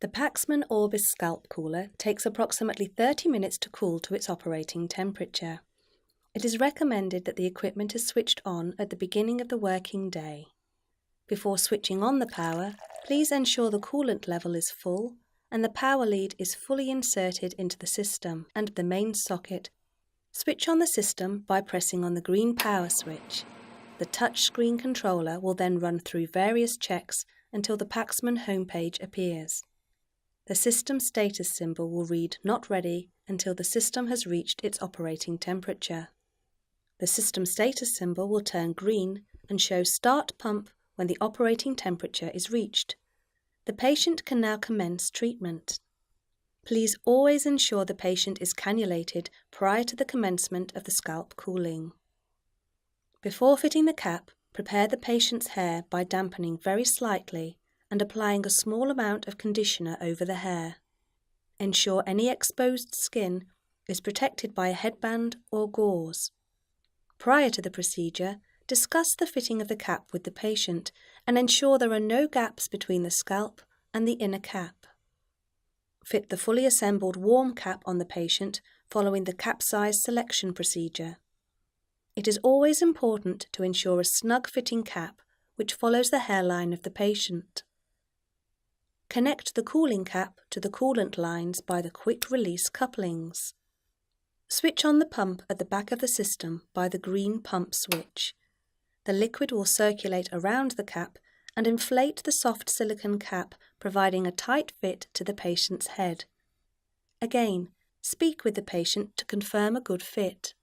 The Paxman Orbis scalp cooler takes approximately 30 minutes to cool to its operating temperature. It is recommended that the equipment is switched on at the beginning of the working day. Before switching on the power, please ensure the coolant level is full and the power lead is fully inserted into the system and the main socket. Switch on the system by pressing on the green power switch. The touchscreen controller will then run through various checks until the Paxman homepage appears. The system status symbol will read "Not ready" until the system has reached its operating temperature. The system status symbol will turn green and show "Start pump" when the operating temperature is reached. The patient can now commence treatment. Please always ensure the patient is cannulated prior to the commencement of the scalp cooling. Before fitting the cap, prepare the patient's hair by dampening very slightly and applying a small amount of conditioner over the hair. Ensure any exposed skin is protected by a headband or gauze. Prior to the procedure, discuss the fitting of the cap with the patient and ensure there are no gaps between the scalp and the inner cap. Fit the fully assembled warm cap on the patient following the cap size selection procedure. It is always important to ensure a snug fitting cap which follows the hairline of the patient. Connect the cooling cap to the coolant lines by the quick release couplings. Switch on the pump at the back of the system by the green pump switch. The liquid will circulate around the cap and inflate the soft silicone cap, providing a tight fit to the patient's head. Again, speak with the patient to confirm a good fit.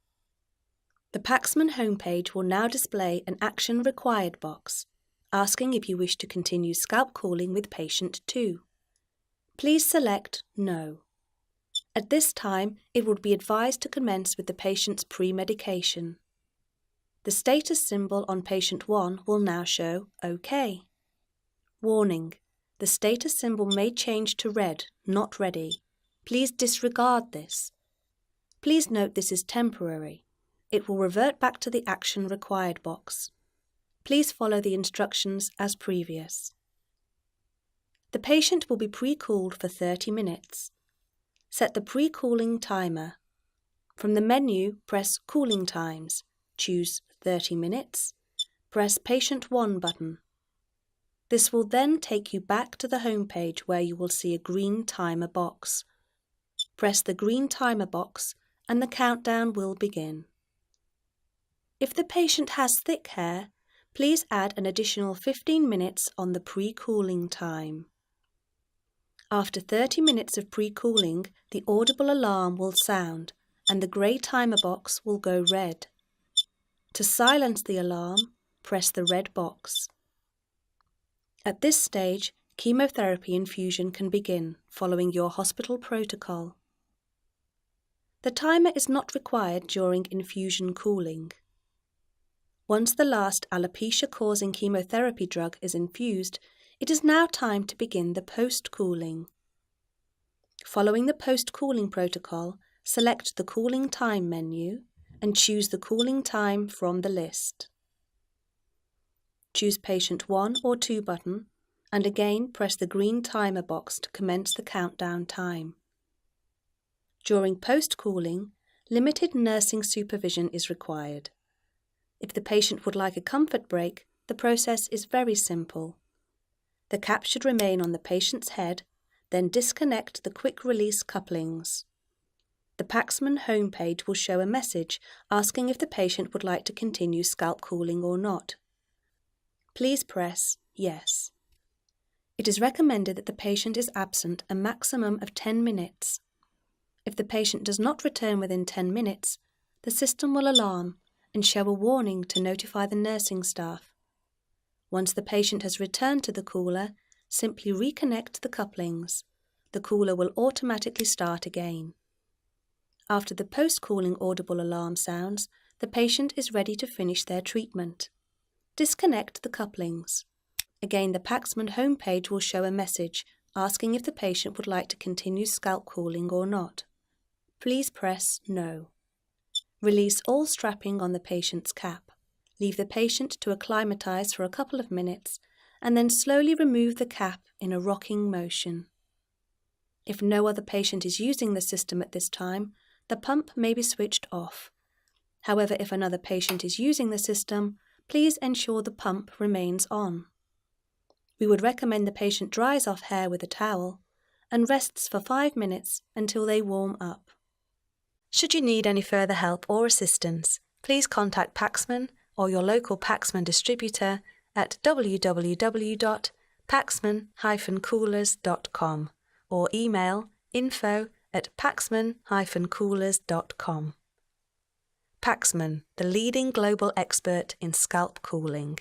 The Paxman homepage will now display an Action Required box, asking if you wish to continue scalp cooling with patient 2. Please select No. At this time, it would be advised to commence with the patient's pre-medication. The status symbol on patient 1 will now show OK. Warning: the status symbol may change to red, not ready. Please disregard this. Please note this is temporary. It will revert back to the Action Required box. Please follow the instructions as previous. The patient will be pre-cooled for 30 minutes. Set the pre-cooling timer. From the menu, press Cooling Times. Choose 30 minutes. Press Patient 1 button. This will then take you back to the home page where you will see a green timer box. Press the green timer box and the countdown will begin. If the patient has thick hair, please add an additional 15 minutes on the pre-cooling time. After 30 minutes of pre-cooling, the audible alarm will sound and the grey timer box will go red. To silence the alarm, press the red box. At this stage, chemotherapy infusion can begin following your hospital protocol. The timer is not required during infusion cooling. Once the last alopecia-causing chemotherapy drug is infused, it is now time to begin the post-cooling. Following the post-cooling protocol, select the Cooling Time menu and choose the cooling time from the list. Choose Patient 1 or 2 button and again press the green timer box to commence the countdown time. During post-cooling, limited nursing supervision is required. If the patient would like a comfort break, the process is very simple. The cap should remain on the patient's head, then disconnect the quick release couplings. The Paxman homepage will show a message asking if the patient would like to continue scalp cooling or not. Please press Yes. It is recommended that the patient is absent a maximum of 10 minutes. If the patient does not return within 10 minutes, the system will alarm and show a warning to notify the nursing staff. Once the patient has returned to the cooler, simply reconnect the couplings. The cooler will automatically start again. After the post-cooling audible alarm sounds, the patient is ready to finish their treatment. Disconnect the couplings. Again, the Paxman homepage will show a message asking if the patient would like to continue scalp cooling or not. Please press No. Release all strapping on the patient's cap. Leave the patient to acclimatize for a couple of minutes and then slowly remove the cap in a rocking motion. If no other patient is using the system at this time, the pump may be switched off. However, if another patient is using the system, please ensure the pump remains on. We would recommend the patient dries off hair with a towel and rests for 5 minutes until they warm up. Should you need any further help or assistance, please contact Paxman or your local Paxman distributor at www.paxman-coolers.com or email info@paxman-coolers.com. Paxman, the leading global expert in scalp cooling.